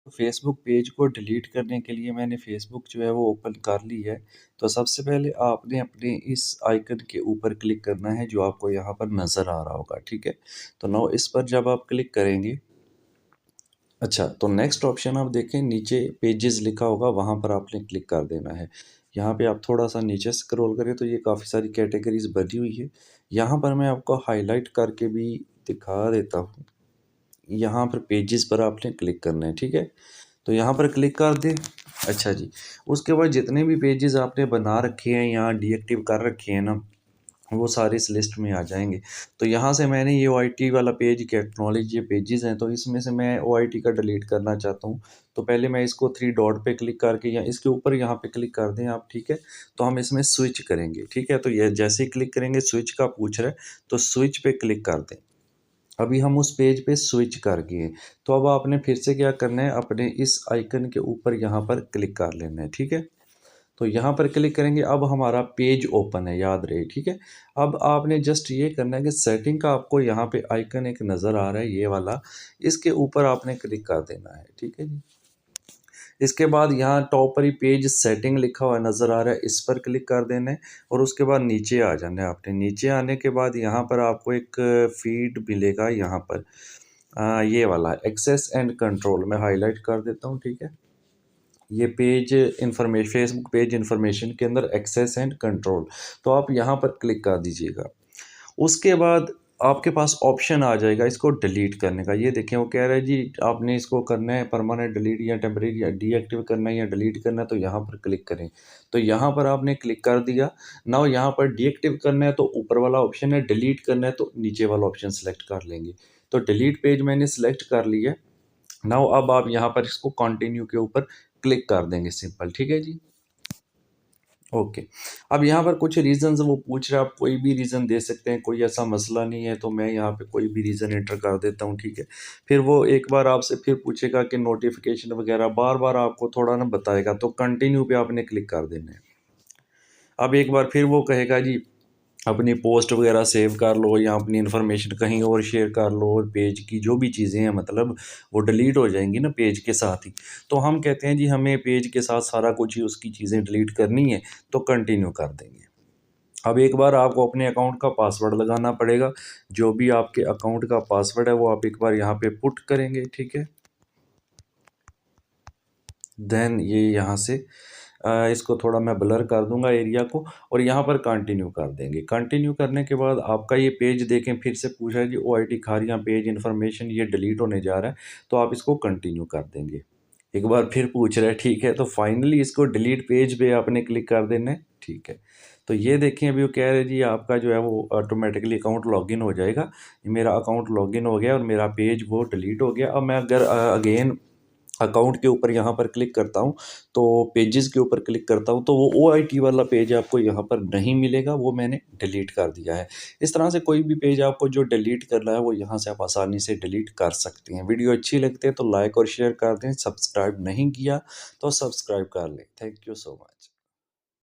Facebook page को delete करने के लिए मैंने फेसबुक जो है वो ओपन कर ली है। तो सबसे पहले आपने अपने इस आइकन के ऊपर क्लिक करना है जो आपको यहाँ पर नज़र आ रहा होगा, ठीक है? तो नाउ इस पर जब आप क्लिक करेंगे, अच्छा, तो नेक्स्ट ऑप्शन आप देखें नीचे पेजेस लिखा होगा, वहाँ पर आपने क्लिक कर देना है। यहाँ पे आप थोड़ा-सा नीचे स्क्रॉल करें तो ये काफ़ी सारी कैटेगरीज़ बनी हुई है। यहाँ पर मैं आपको हाइलाइट करके भी दिखा देता हूँ। यहाँ पर पेजेस पर आपने क्लिक करना है, ठीक है? तो यहाँ पर क्लिक कर दें। अच्छा जी, उसके बाद जितने भी पेजेस आपने बना रखे हैं, यहाँ डीएक्टिव कर रखे हैं ना, वो सारे इस लिस्ट में आ जाएँगे। तो यहाँ से मैंने ये ओआईटी वाला पेज गेट नॉलेज ये पेजेस हैं, तो इसमें से मैं ओआईटी का डिलीट करना चाहता हूँ। तो पहले मैं इसको 3 डॉट पे क्लिक करके या इसके ऊपर यहाँ पे क्लिक कर दें आप, ठीक है? तो हम इसमें स्विच करेंगे, ठीक है? तो ये जैसे ही क्लिक करेंगे स्विच का पूछ रहा है, तो स्विच पे क्लिक कर दें। अभी हम उस पेज पे स्विच कर गए हैं। तो अब आपने फिर से क्या करना है, अपने इस आइकन के ऊपर यहाँ पर क्लिक कर लेना है, ठीक है? तो यहाँ पर क्लिक करेंगे, अब हमारा पेज ओपन है, याद रहे, ठीक है? अब आपने जस्ट ये करना है कि सेटिंग का आपको यहाँ पे आइकन एक नज़र आ रहा है, ये वाला, इसके ऊपर आपने क्लिक कर देना है, ठीक है जी? इसके बाद यहाँ टॉप पर ही पेज सेटिंग लिखा हुआ नज़र आ रहा है, इस पर क्लिक कर देना है और उसके बाद नीचे आ जाना है आपने। नीचे आने के बाद यहाँ पर आपको एक फीड मिलेगा यहाँ पर, ये वाला एक्सेस एंड कंट्रोल मैं हाईलाइट कर देता हूँ, ठीक है? ये page information Facebook page information के अंदर एक्सेस एंड कंट्रोल, तो आप यहाँ पर क्लिक कर दीजिएगा। उसके बाद आपके पास ऑप्शन आ जाएगा इसको डिलीट करने का। ये देखें वो कह रहा है जी आपने इसको करना है परमानेंट डिलीट या टेम्परेरी या डीएक्टिव करना है या डिलीट करना है, तो यहाँ पर क्लिक करें। तो यहाँ पर आपने क्लिक कर दिया। नाउ यहाँ पर डीएक्टिव करना है तो ऊपर वाला ऑप्शन है, डिलीट करना है तो नीचे वाला ऑप्शन सेलेक्ट कर लेंगे। तो डिलीट पेज मैंने सेलेक्ट कर लिया। नाउ अब आप यहाँ पर इसको कंटिन्यू के ऊपर क्लिक कर देंगे, सिंपल, ठीक है जी? ओके। अब यहाँ पर कुछ रीज़न्स वो पूछ रहा है, आप कोई भी रीज़न दे सकते हैं, कोई ऐसा मसला नहीं है, तो मैं यहाँ पे कोई भी रीज़न एंटर कर देता हूँ, ठीक है। फिर वो एक बार आपसे फिर पूछेगा कि नोटिफिकेशन वगैरह, बार-बार आपको थोड़ा ना बताएगा, तो कंटिन्यू पे आपने क्लिक कर देना है। अब एक बार फिर वो कहेगा जी अपनी पोस्ट वगैरह सेव कर लो या अपनी इन्फॉर्मेशन कहीं और शेयर कर लो, पेज की जो भी चीज़ें हैं मतलब वो डिलीट हो जाएंगी ना पेज के साथ ही। तो हम कहते हैं जी हमें पेज के साथ सारा कुछ ही उसकी चीज़ें डिलीट करनी है, तो कंटिन्यू कर देंगे। अब एक बार आपको अपने अकाउंट का पासवर्ड लगाना पड़ेगा, जो भी आपके अकाउंट का पासवर्ड है वो आप एक बार यहाँ पे पुट करेंगे, ठीक है? देन ये यहाँ से इसको थोड़ा मैं ब्लर कर दूंगा एरिया को और यहाँ पर कंटिन्यू कर देंगे। कंटिन्यू करने के बाद आपका ये पेज देखें फिर से पूछा है कि ओआईटी खारियां पेज इन्फॉर्मेशन ये डिलीट होने जा रहा है, तो आप इसको कंटिन्यू कर देंगे। एक बार फिर पूछ रहा है, ठीक है, तो फाइनली इसको डिलीट पेज पे आपने क्लिक कर देना है, ठीक है। तो ये देखें अभी वो कह रहे हैं जी आपका जो है वो ऑटोमेटिकली अकाउंट लॉगिन हो जाएगा। मेरा अकाउंट लॉगिन हो गया और मेरा पेज वो डिलीट हो गया। अब मैं अगर अगेन अकाउंट के ऊपर यहाँ पर क्लिक करता हूँ, तो पेजेस के ऊपर क्लिक करता हूँ, तो वो ओआईटी वाला पेज आपको यहाँ पर नहीं मिलेगा, वो मैंने डिलीट कर दिया है। इस तरह से कोई भी पेज आपको जो डिलीट करना है वो यहाँ से आप आसानी से डिलीट कर सकते हैं। वीडियो अच्छी लगती है तो लाइक और शेयर कर दें, सब्सक्राइब नहीं किया तो सब्सक्राइब कर लें। Thank you so much.